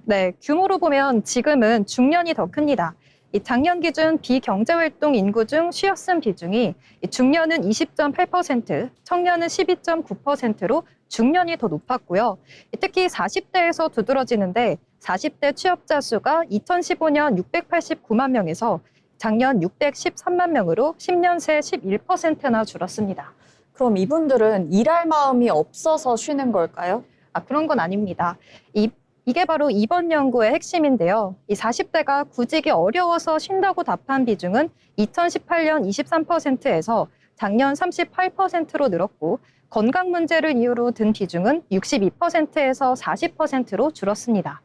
Speaker 2: 네, 규모로 보면 지금은 중년이 더 큽니다. 이 작년 기준 비경제활동 인구 중 쉬었음 비중이 중년은 20.8%, 청년은 12.9%로 중년이 더 높았고요. 특히 40대에서 두드러지는데 40대 취업자 수가 2015년 689만 명에서 작년 613만 명으로 10년 새 11%나 줄었습니다.
Speaker 1: 그럼 이분들은 일할 마음이 없어서 쉬는 걸까요?
Speaker 2: 그런 건 아닙니다. 이 이게 바로 이번 연구의 핵심인데요. 이 40대가 구직이 어려워서 쉰다고 답한 비중은 2018년 23%에서 작년 38%로 늘었고, 건강 문제를 이유로 든 비중은 62%에서 40%로 줄었습니다.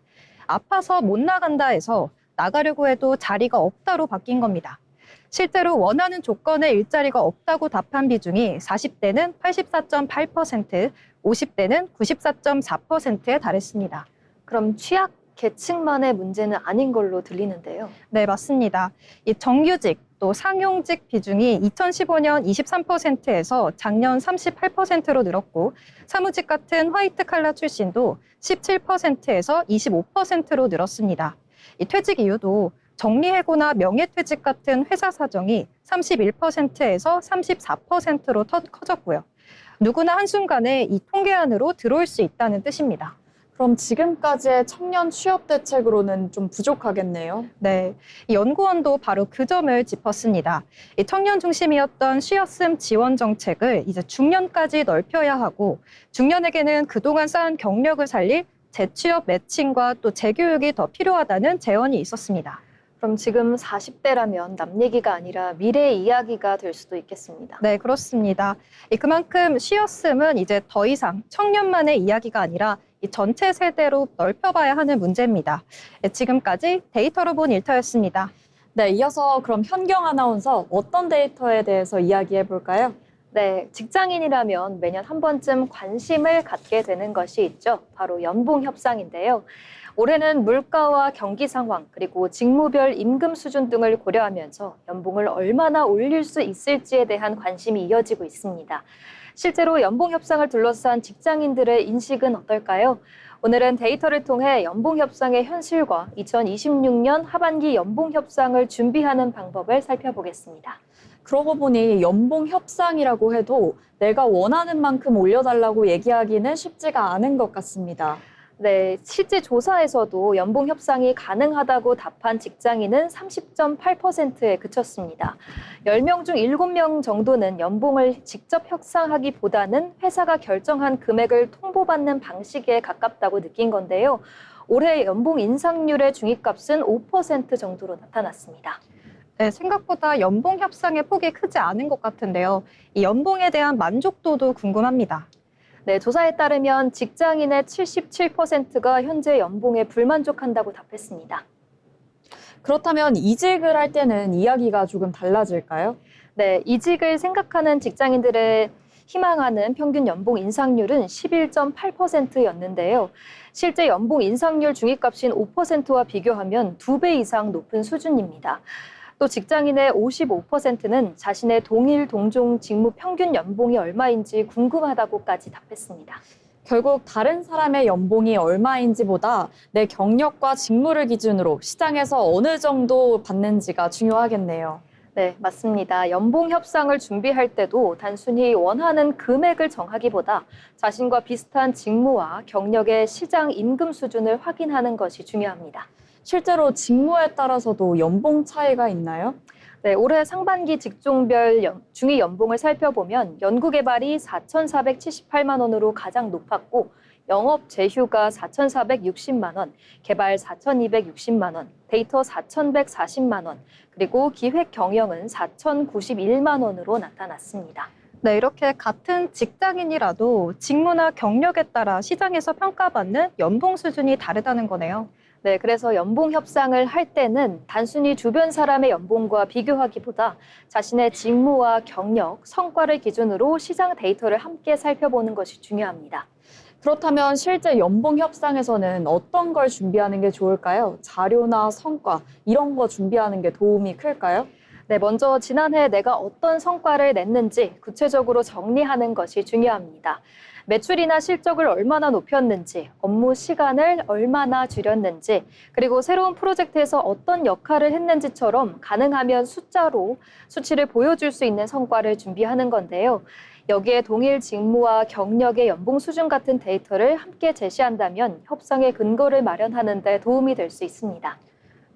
Speaker 2: 아파서 못 나간다에서 나가려고 해도 자리가 없다로 바뀐 겁니다. 실제로 원하는 조건의 일자리가 없다고 답한 비중이 40대는 84.8%, 50대는 94.4%에 달했습니다.
Speaker 3: 그럼 취약 계층만의 문제는 아닌 걸로 들리는데요.
Speaker 2: 네, 맞습니다. 이 정규직 또 상용직 비중이 2015년 23%에서 작년 38%로 늘었고, 사무직 같은 화이트 칼라 출신도 17%에서 25%로 늘었습니다. 이 퇴직 이유도 정리해고나 명예퇴직 같은 회사 사정이 31%에서 34%로 커졌고요. 누구나 한순간에 이 통계 안으로 들어올 수 있다는 뜻입니다.
Speaker 1: 그럼 지금까지의 청년 취업 대책으로는 좀 부족하겠네요.
Speaker 2: 네, 이 연구원도 바로 그 점을 짚었습니다. 이 청년 중심이었던 쉬었음 지원 정책을 이제 중년까지 넓혀야 하고, 중년에게는 그동안 쌓은 경력을 살릴 재취업 매칭과 또 재교육이 더 필요하다는 제언이 있었습니다.
Speaker 3: 그럼 지금 40대라면 남 얘기가 아니라 미래의 이야기가 될 수도 있겠습니다.
Speaker 2: 네, 그렇습니다. 그만큼 쉬었음은 이제 더 이상 청년만의 이야기가 아니라 이 전체 세대로 넓혀봐야 하는 문제입니다. 지금까지 데이터로 본 일터였습니다.
Speaker 1: 네, 이어서 그럼 현경 아나운서 어떤 데이터에 대해서 이야기해 볼까요?
Speaker 3: 네, 직장인이라면 매년 한 번쯤 관심을 갖게 되는 것이 있죠. 바로 연봉 협상인데요. 올해는 물가와 경기 상황, 그리고 직무별 임금 수준 등을 고려하면서 연봉을 얼마나 올릴 수 있을지에 대한 관심이 이어지고 있습니다. 실제로 연봉 협상을 둘러싼 직장인들의 인식은 어떨까요? 오늘은 데이터를 통해 연봉 협상의 현실과 2026년 하반기 연봉 협상을 준비하는 방법을 살펴보겠습니다.
Speaker 1: 그러고 보니 연봉 협상이라고 해도 내가 원하는 만큼 올려달라고 얘기하기는 쉽지가 않은 것 같습니다.
Speaker 3: 네, 실제 조사에서도 연봉 협상이 가능하다고 답한 직장인은 30.8%에 그쳤습니다. 10명 중 7명 정도는 연봉을 직접 협상하기보다는 회사가 결정한 금액을 통보받는 방식에 가깝다고 느낀 건데요. 올해 연봉 인상률의 중위값은 5% 정도로 나타났습니다.
Speaker 2: 네, 생각보다 연봉 협상의 폭이 크지 않은 것 같은데요. 이 연봉에 대한 만족도도 궁금합니다.
Speaker 3: 네, 조사에 따르면 직장인의 77%가 현재 연봉에 불만족한다고 답했습니다.
Speaker 1: 그렇다면 이직을 할 때는 이야기가 조금 달라질까요?
Speaker 3: 네, 이직을 생각하는 직장인들의 희망하는 평균 연봉 인상률은 11.8%였는데요. 실제 연봉 인상률 중위값인 5%와 비교하면 2배 이상 높은 수준입니다. 또 직장인의 55%는 자신의 동일 동종 직무 평균 연봉이 얼마인지 궁금하다고까지 답했습니다.
Speaker 1: 결국 다른 사람의 연봉이 얼마인지보다 내 경력과 직무를 기준으로 시장에서 어느 정도 받는지가 중요하겠네요.
Speaker 3: 네, 맞습니다. 연봉 협상을 준비할 때도 단순히 원하는 금액을 정하기보다 자신과 비슷한 직무와 경력의 시장 임금 수준을 확인하는 것이 중요합니다. 실제로
Speaker 1: 직무에 따라서도 연봉 차이가 있나요?
Speaker 3: 네, 올해 상반기 직종별 중위 연봉을 살펴보면 연구개발이 4,478만 원으로 가장 높았고, 영업 제휴가 4,460만 원, 개발 4,260만 원, 데이터 4,140만 원, 그리고 기획 경영은 4,091만 원으로 나타났습니다.
Speaker 2: 네, 이렇게 같은 직장인이라도 직무나 경력에 따라 시장에서 평가받는 연봉 수준이 다르다는 거네요.
Speaker 3: 네, 그래서 연봉 협상을 할 때는 단순히 주변 사람의 연봉과 비교하기보다 자신의 직무와 경력, 성과를 기준으로 시장 데이터를 함께 살펴보는 것이 중요합니다.
Speaker 1: 그렇다면 실제 연봉 협상에서는 어떤 걸 준비하는 게 좋을까요? 자료나 성과 이런 거 준비하는 게 도움이 클까요?
Speaker 3: 네, 먼저 지난해 내가 어떤 성과를 냈는지 구체적으로 정리하는 것이 중요합니다. 매출이나 실적을 얼마나 높였는지, 업무 시간을 얼마나 줄였는지, 그리고 새로운 프로젝트에서 어떤 역할을 했는지처럼 가능하면 숫자로 수치를 보여줄 수 있는 성과를 준비하는 건데요. 여기에 동일 직무와 경력의 연봉 수준 같은 데이터를 함께 제시한다면 협상의 근거를 마련하는 데 도움이 될 수 있습니다.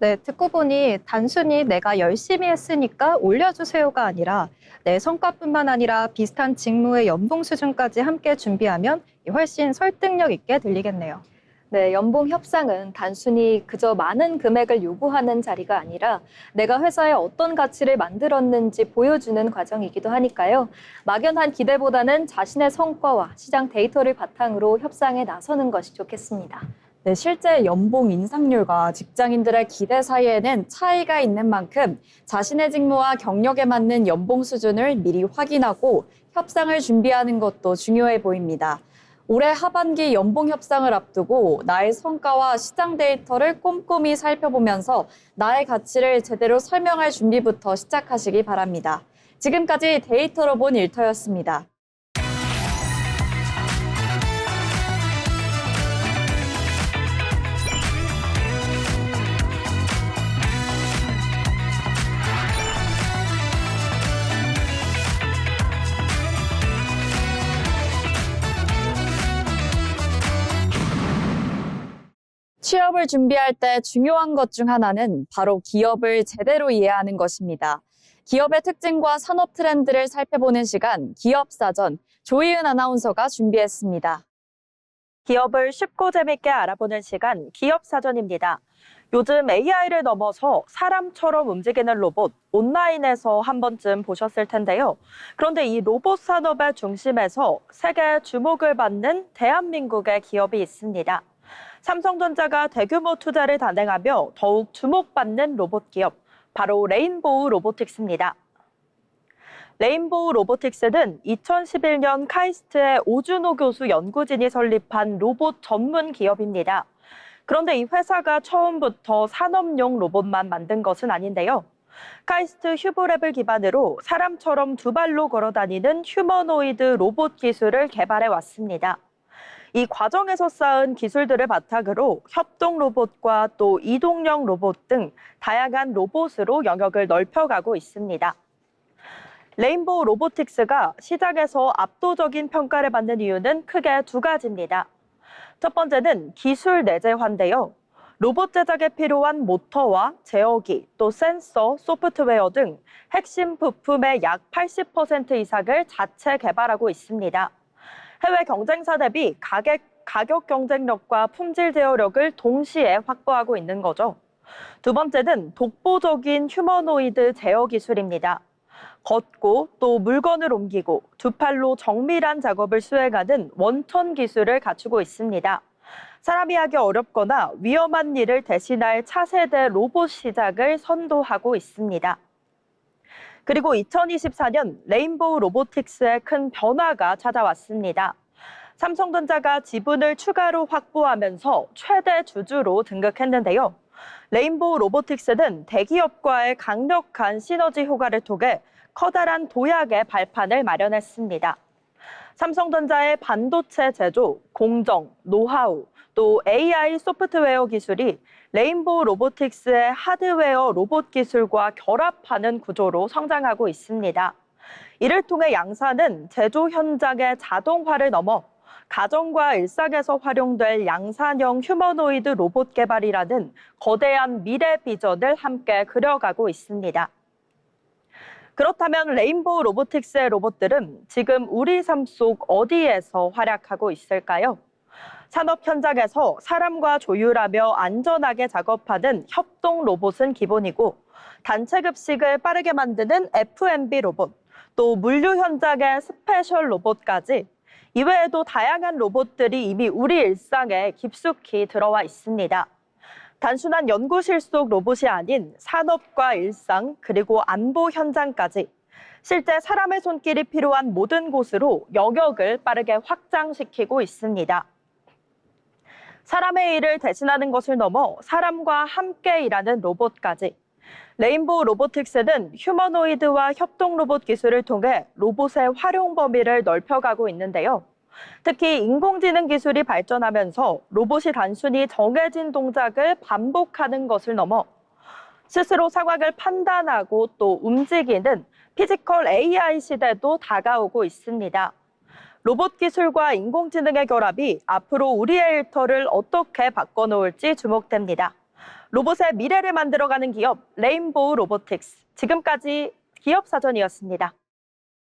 Speaker 2: 네, 듣고 보니 단순히 내가 열심히 했으니까 올려주세요가 아니라 내 성과뿐만 아니라 비슷한 직무의 연봉 수준까지 함께 준비하면 훨씬 설득력 있게 들리겠네요.
Speaker 3: 네, 연봉 협상은 단순히 그저 많은 금액을 요구하는 자리가 아니라 내가 회사에 어떤 가치를 만들었는지 보여주는 과정이기도 하니까요. 막연한 기대보다는 자신의 성과와 시장 데이터를 바탕으로 협상에 나서는 것이 좋겠습니다.
Speaker 1: 네, 실제 연봉 인상률과 직장인들의 기대 사이에는 차이가 있는 만큼 자신의 직무와 경력에 맞는 연봉 수준을 미리 확인하고 협상을 준비하는 것도 중요해 보입니다. 올해 하반기 연봉 협상을 앞두고 나의 성과와 시장 데이터를 꼼꼼히 살펴보면서 나의 가치를 제대로 설명할 준비부터 시작하시기 바랍니다. 지금까지 데이터로 본 일터였습니다. 취업을 준비할 때 중요한 것 중 하나는 바로 기업을 제대로 이해하는 것입니다. 기업의 특징과 산업 트렌드를 살펴보는 시간, 기업사전, 조희은 아나운서가 준비했습니다.
Speaker 6: 기업을 쉽고 재밌게 알아보는 시간, 기업사전입니다. 요즘 AI를 넘어서 사람처럼 움직이는 로봇, 온라인에서 한 번쯤 보셨을 텐데요. 그런데 이 로봇 산업의 중심에서 세계 주목을 받는 대한민국의 기업이 있습니다. 삼성전자가 대규모 투자를 단행하며 더욱 주목받는 로봇 기업, 바로 레인보우 로보틱스입니다. 레인보우 로보틱스는 2011년 카이스트의 오준호 교수 연구진이 설립한 로봇 전문 기업입니다. 그런데 이 회사가 처음부터 산업용 로봇만 만든 것은 아닌데요. 카이스트 휴브랩을 기반으로 사람처럼 두 발로 걸어다니는 휴머노이드 로봇 기술을 개발해 왔습니다. 이 과정에서 쌓은 기술들을 바탕으로 협동 로봇과 또 이동형 로봇 등 다양한 로봇으로 영역을 넓혀가고 있습니다. 레인보우 로보틱스가 시장에서 압도적인 평가를 받는 이유는 크게 두 가지입니다. 첫 번째는 기술 내재화인데요. 로봇 제작에 필요한 모터와 제어기, 또 센서, 소프트웨어 등 핵심 부품의 약 80% 이상을 자체 개발하고 있습니다. 해외 경쟁사 대비 가격 경쟁력과 품질 제어력을 동시에 확보하고 있는 거죠. 두 번째는 독보적인 휴머노이드 제어 기술입니다. 걷고 또 물건을 옮기고 두 팔로 정밀한 작업을 수행하는 원천 기술을 갖추고 있습니다. 사람이 하기 어렵거나 위험한 일을 대신할 차세대 로봇 시작을 선도하고 있습니다. 그리고 2024년 레인보우 로보틱스의 큰 변화가 찾아왔습니다. 삼성전자가 지분을 추가로 확보하면서 최대 주주로 등극했는데요. 레인보우 로보틱스는 대기업과의 강력한 시너지 효과를 통해 커다란 도약의 발판을 마련했습니다. 삼성전자의 반도체 제조, 공정, 노하우, 또 AI 소프트웨어 기술이 레인보우 로보틱스의 하드웨어 로봇 기술과 결합하는 구조로 성장하고 있습니다. 이를 통해 양사는 제조 현장의 자동화를 넘어 가정과 일상에서 활용될 양산형 휴머노이드 로봇 개발이라는 거대한 미래 비전을 함께 그려가고 있습니다. 그렇다면 레인보우 로보틱스의 로봇들은 지금 우리 삶 속 어디에서 활약하고 있을까요? 산업 현장에서 사람과 조율하며 안전하게 작업하는 협동 로봇은 기본이고 단체 급식을 빠르게 만드는 F&B 로봇, 또 물류 현장의 스페셜 로봇까지 이외에도 다양한 로봇들이 이미 우리 일상에 깊숙이 들어와 있습니다. 단순한 연구실 속 로봇이 아닌 산업과 일상 그리고 안보 현장까지 실제 사람의 손길이 필요한 모든 곳으로 영역을 빠르게 확장시키고 있습니다. 사람의 일을 대신하는 것을 넘어 사람과 함께 일하는 로봇까지 레인보우 로보틱스는 휴머노이드와 협동 로봇 기술을 통해 로봇의 활용 범위를 넓혀가고 있는데요. 특히 인공지능 기술이 발전하면서 로봇이 단순히 정해진 동작을 반복하는 것을 넘어 스스로 상황을 판단하고 또 움직이는 피지컬 AI 시대도 다가오고 있습니다. 로봇 기술과 인공지능의 결합이 앞으로 우리의 일터를 어떻게 바꿔놓을지 주목됩니다. 로봇의 미래를 만들어가는 기업 레인보우 로보틱스. 지금까지 기업사전이었습니다.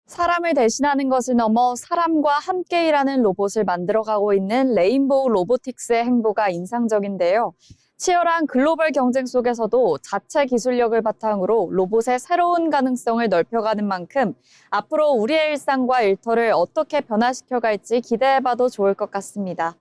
Speaker 1: 사람을 대신하는 것을 넘어 사람과 함께 일하는 로봇을 만들어가고 있는 레인보우 로보틱스의 행보가 인상적인데요. 치열한 글로벌 경쟁 속에서도 자체 기술력을 바탕으로 로봇의 새로운 가능성을 넓혀가는 만큼 앞으로 우리의 일상과 일터를 어떻게 변화시켜갈지 기대해봐도 좋을 것 같습니다.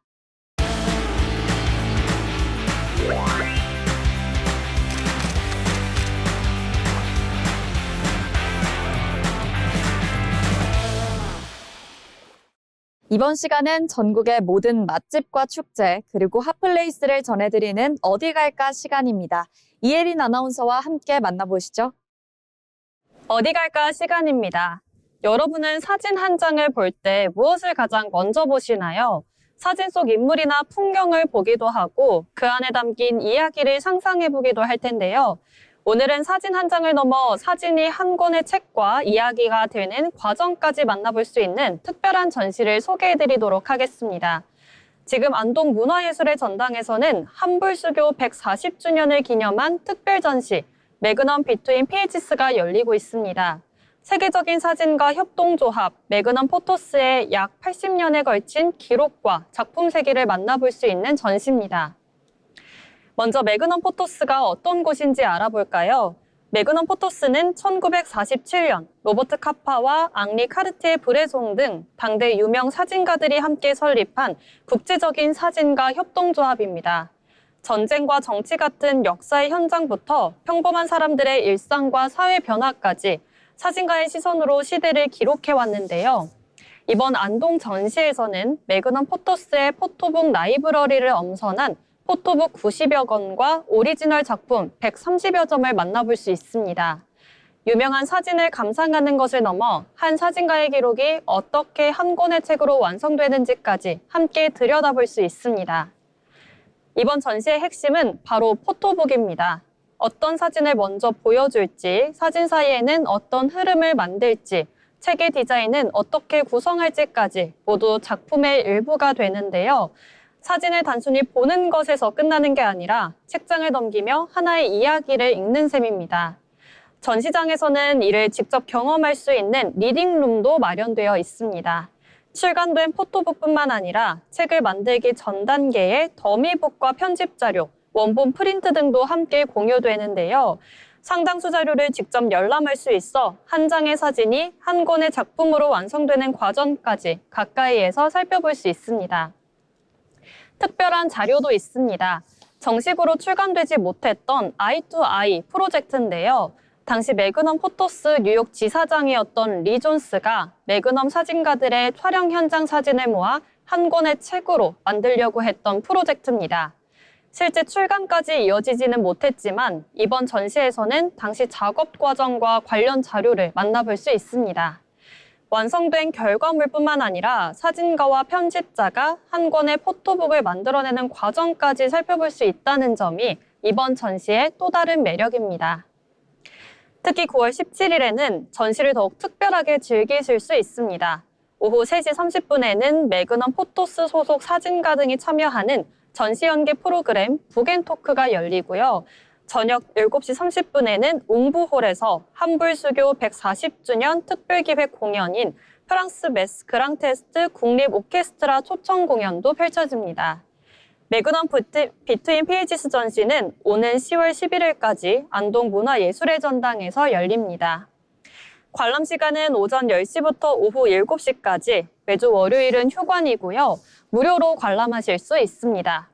Speaker 1: 이번 시간은 전국의 모든 맛집과 축제, 그리고 핫플레이스를 전해드리는 어디 갈까 시간입니다. 이혜린 아나운서와 함께 만나보시죠.
Speaker 5: 어디 갈까 시간입니다. 여러분은 사진 한 장을 볼 때 무엇을 가장 먼저 보시나요? 사진 속 인물이나 풍경을 보기도 하고 그 안에 담긴 이야기를 상상해 보기도 할 텐데요. 오늘은 사진 한 장을 넘어 사진이 한 권의 책과 이야기가 되는 과정까지 만나볼 수 있는 특별한 전시를 소개해드리도록 하겠습니다. 지금 안동 문화예술의 전당에서는 한불수교 140주년을 기념한 특별 전시 매그넘 비트윈 페이지스가 열리고 있습니다. 세계적인 사진가 협동조합 매그넘 포토스의 약 80년에 걸친 기록과 작품 세계를 만나볼 수 있는 전시입니다. 먼저 매그넘 포토스가 어떤 곳인지 알아볼까요? 매그넘 포토스는 1947년 로버트 카파와 앙리 카르티에 브레송 등 당대 유명 사진가들이 함께 설립한 국제적인 사진가 협동조합입니다. 전쟁과 정치 같은 역사의 현장부터 평범한 사람들의 일상과 사회 변화까지 사진가의 시선으로 시대를 기록해왔는데요. 이번 안동 전시에서는 매그넘 포토스의 포토북 라이브러리를 엄선한 포토북 90여 권과 오리지널 작품 130여 점을 만나볼 수 있습니다. 유명한 사진을 감상하는 것을 넘어 한 사진가의 기록이 어떻게 한 권의 책으로 완성되는지까지 함께 들여다볼 수 있습니다. 이번 전시의 핵심은 바로 포토북입니다. 어떤 사진을 먼저 보여줄지, 사진 사이에는 어떤 흐름을 만들지, 책의 디자인은 어떻게 구성할지까지 모두 작품의 일부가 되는데요. 사진을 단순히 보는 것에서 끝나는 게 아니라 책장을 넘기며 하나의 이야기를 읽는 셈입니다. 전시장에서는 이를 직접 경험할 수 있는 리딩룸도 마련되어 있습니다. 출간된 포토북뿐만 아니라 책을 만들기 전 단계의 더미북과 편집 자료, 원본 프린트 등도 함께 공유되는데요. 상당수 자료를 직접 열람할 수 있어 한 장의 사진이 한 권의 작품으로 완성되는 과정까지 가까이에서 살펴볼 수 있습니다. 특별한 자료도 있습니다. 정식으로 출간되지 못했던 I2I 프로젝트인데요. 당시 매그넘 포토스 뉴욕 지사장이었던 리 존스가 매그넘 사진가들의 촬영 현장 사진을 모아 한 권의 책으로 만들려고 했던 프로젝트입니다. 실제 출간까지 이어지지는 못했지만 이번 전시에서는 당시 작업 과정과 관련 자료를 만나볼 수 있습니다. 완성된 결과물뿐만 아니라 사진가와 편집자가 한 권의 포토북을 만들어내는 과정까지 살펴볼 수 있다는 점이 이번 전시의 또 다른 매력입니다. 특히 9월 17일에는 전시를 더욱 특별하게 즐기실 수 있습니다. 오후 3시 30분에는 매그넘 포토스 소속 사진가 등이 참여하는 전시 연계 프로그램 북앤토크가 열리고요. 저녁 7시 30분에는 웅부홀에서 한불수교 140주년 특별기획 공연인 프랑스 메스 그랑테스트 국립 오케스트라 초청 공연도 펼쳐집니다. 매그넘 비트윈 페이지스 전시는 오는 10월 11일까지 안동 문화예술의 전당에서 열립니다. 관람 시간은 오전 10시부터 오후 7시까지 매주 월요일은 휴관이고요. 무료로 관람하실 수 있습니다.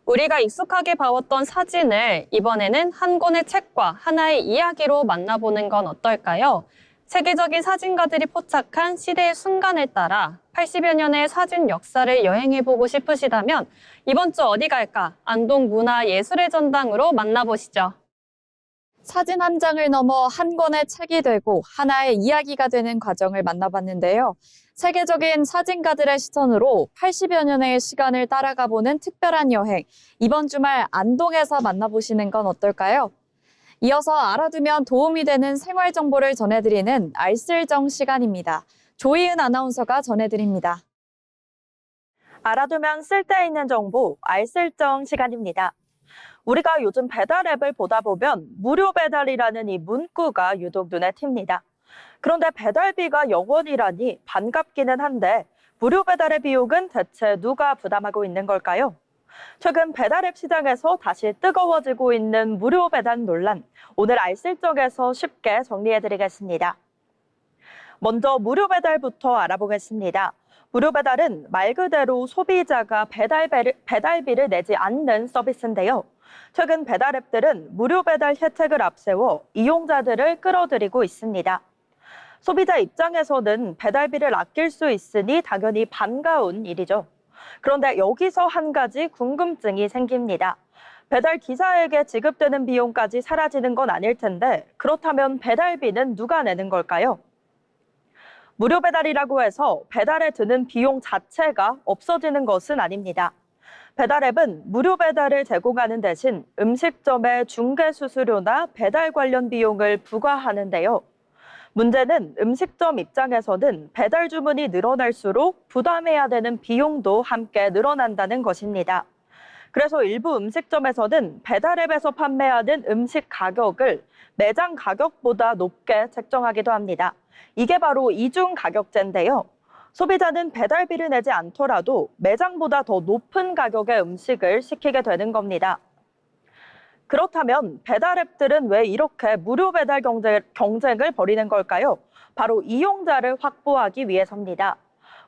Speaker 5: 우리가 익숙하게 봐왔던 사진을 이번에는 한 권의 책과 하나의 이야기로 만나보는 건 어떨까요? 세계적인 사진가들이 포착한 시대의 순간을 따라 80여 년의 사진 역사를 여행해보고 싶으시다면 이번 주 어디 갈까? 안동 문화예술의 전당으로 만나보시죠.
Speaker 1: 사진 한 장을 넘어 한 권의 책이 되고 하나의 이야기가 되는 과정을 만나봤는데요. 세계적인 사진가들의 시선으로 80여 년의 시간을 따라가보는 특별한 여행, 이번 주말 안동에서 만나보시는 건 어떨까요? 이어서 알아두면 도움이 되는 생활 정보를 전해드리는 알쓸정 시간입니다. 조희은 아나운서가 전해드립니다.
Speaker 6: 알아두면 쓸데있는 정보, 알쓸정 시간입니다. 우리가 요즘 배달 앱을 보다 보면 무료 배달이라는 이 문구가 유독 눈에 띕니다. 그런데 배달비가 0원이라니 반갑기는 한데 무료 배달의 비용은 대체 누가 부담하고 있는 걸까요? 최근 배달앱 시장에서 다시 뜨거워지고 있는 무료 배달 논란, 오늘 알쓸적에서 쉽게 정리해드리겠습니다. 먼저 무료 배달부터 알아보겠습니다. 무료 배달은 말 그대로 소비자가 배달비를 내지 않는 서비스인데요. 최근 배달앱들은 무료 배달 혜택을 앞세워 이용자들을 끌어들이고 있습니다. 소비자 입장에서는 배달비를 아낄 수 있으니 당연히 반가운 일이죠. 그런데 여기서 한 가지 궁금증이 생깁니다. 배달 기사에게 지급되는 비용까지 사라지는 건 아닐 텐데 그렇다면 배달비는 누가 내는 걸까요? 무료 배달이라고 해서 배달에 드는 비용 자체가 없어지는 것은 아닙니다. 배달앱은 무료 배달을 제공하는 대신 음식점의 중개 수수료나 배달 관련 비용을 부과하는데요. 문제는 음식점 입장에서는 배달 주문이 늘어날수록 부담해야 되는 비용도 함께 늘어난다는 것입니다. 그래서 일부 음식점에서는 배달앱에서 판매하는 음식 가격을 매장 가격보다 높게 책정하기도 합니다. 이게 바로 이중 가격제인데요. 소비자는 배달비를 내지 않더라도 매장보다 더 높은 가격의 음식을 시키게 되는 겁니다. 그렇다면 배달앱들은 왜 이렇게 무료 배달 경쟁을 벌이는 걸까요? 바로 이용자를 확보하기 위해서입니다.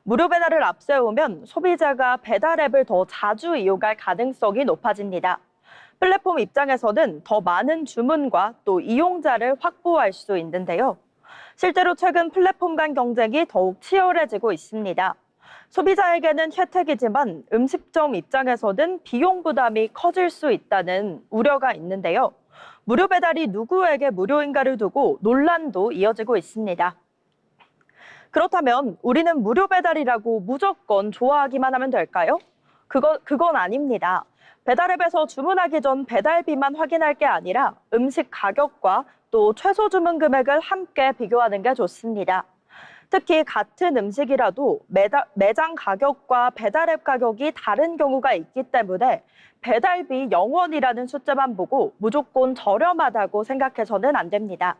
Speaker 6: 무료 배달을 앞세우면 소비자가 배달앱을 더 자주 이용할 가능성이 높아집니다. 플랫폼 입장에서는 더 많은 주문과 또 이용자를 확보할 수 있는데요. 실제로 최근 플랫폼 간 경쟁이 더욱 치열해지고 있습니다. 소비자에게는 혜택이지만 음식점 입장에서는 비용 부담이 커질 수 있다는 우려가 있는데요. 무료 배달이 누구에게 무료인가를 두고 논란도 이어지고 있습니다. 그렇다면 우리는 무료 배달이라고 무조건 좋아하기만 하면 될까요? 그건 아닙니다. 배달앱에서 주문하기 전 배달비만 확인할 게 아니라 음식 가격과 또 최소 주문 금액을 함께 비교하는 게 좋습니다. 특히 같은 음식이라도 매장 가격과 배달앱 가격이 다른 경우가 있기 때문에 배달비 0원이라는 숫자만 보고 무조건 저렴하다고 생각해서는 안 됩니다.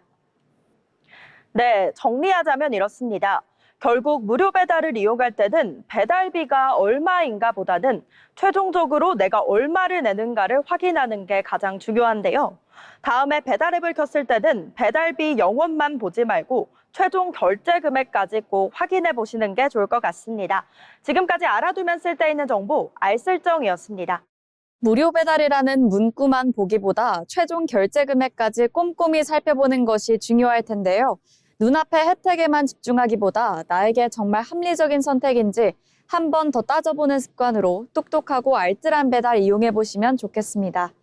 Speaker 6: 네, 정리하자면 이렇습니다. 결국 무료 배달을 이용할 때는 배달비가 얼마인가 보다는 최종적으로 내가 얼마를 내는가를 확인하는 게 가장 중요한데요. 다음에 배달앱을 켰을 때는 배달비 0원만 보지 말고 최종 결제 금액까지 꼭 확인해 보시는 게 좋을 것 같습니다. 지금까지 알아두면 쓸데있는 정보 알쓸정이었습니다.
Speaker 1: 무료 배달이라는 문구만 보기보다 최종 결제 금액까지 꼼꼼히 살펴보는 것이 중요할 텐데요. 눈앞의 혜택에만 집중하기보다 나에게 정말 합리적인 선택인지 한 번 더 따져보는 습관으로 똑똑하고 알뜰한 배달 이용해보시면 좋겠습니다.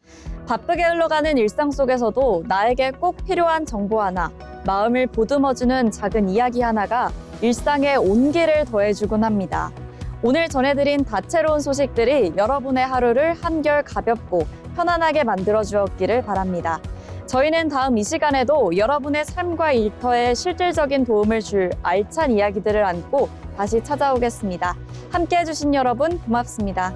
Speaker 1: 바쁘게 흘러가는 일상 속에서도 나에게 꼭 필요한 정보 하나, 마음을 보듬어주는 작은 이야기 하나가 일상에 온기를 더해주곤 합니다. 오늘 전해드린 다채로운 소식들이 여러분의 하루를 한결 가볍고 편안하게 만들어주었기를 바랍니다. 저희는 다음 이 시간에도 여러분의 삶과 일터에 실질적인 도움을 줄 알찬 이야기들을 안고 다시 찾아오겠습니다. 함께해 주신 여러분 고맙습니다.